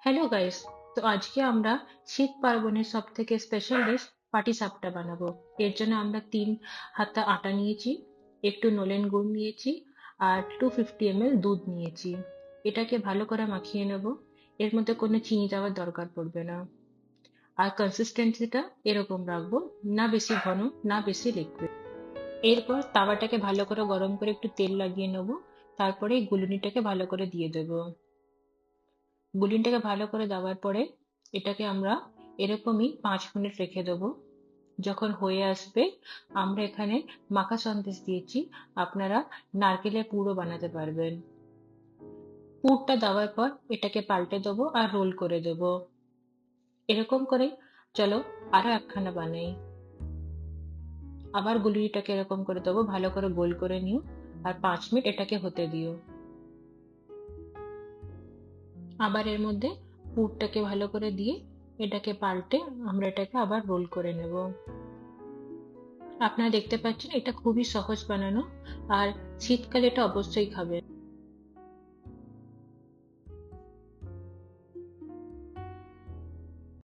Hello guys. তো আজকে আমরা শীত পার্বণের সব থেকে স্পেশাল ডিশ পাটিসাপটা বানাবো। এর জন্য আমরা 3 হাতা আটা নিয়েছি, একটু নলেন গুড় নিয়েছি, আর 250 ml দুধ নিয়েছি। এটাকে ভালো করে মাখিয়ে নেব। এর মধ্যে কোনো চিনি দেওয়ার দরকার পড়বে না। আর কনসিস্টেন্সিটা এরকম রাখবো, না বেশি ঘন না বেশি লিকুইড। এরপর তাওয়াটাকে ভালো করে গরম করে একটু তেল লাগিয়ে নেব। তারপরে এই গুলুনিটাকে ভালো করে দিয়ে দেবো। বুলিনটাকে ভালো করে দেওয়ার পরে এটাকে আমরা এরকমই 5 মিনিট রেখে দেবো। যখন হয়ে আসবে, আমরা এখানে মাখা সন্দেশ দিয়েছি, আপনারা নারকেলের পুরও বানাতে পারবেন। পুরটা দেওয়ার পর এটাকে পাল্টে দেবো আর রোল করে দেবো। এরকম করে চলো আরো একখানা বানাই। আবার গুলিটাকে এরকম করে দেবো, ভালো করে গোল করে নিও আর 5 মিনিট এটাকে হতে দিও। আবার এর মধ্যে পুরটাকে ভালো করে দিয়ে এটাকে পাল্টে আমরা এটাকে আবার রোল করে নেব। আপনারা দেখতে পাচ্ছেন এটা খুবই সহজ বানানো, আর শীতকালে এটা অবশ্যই খাবেন।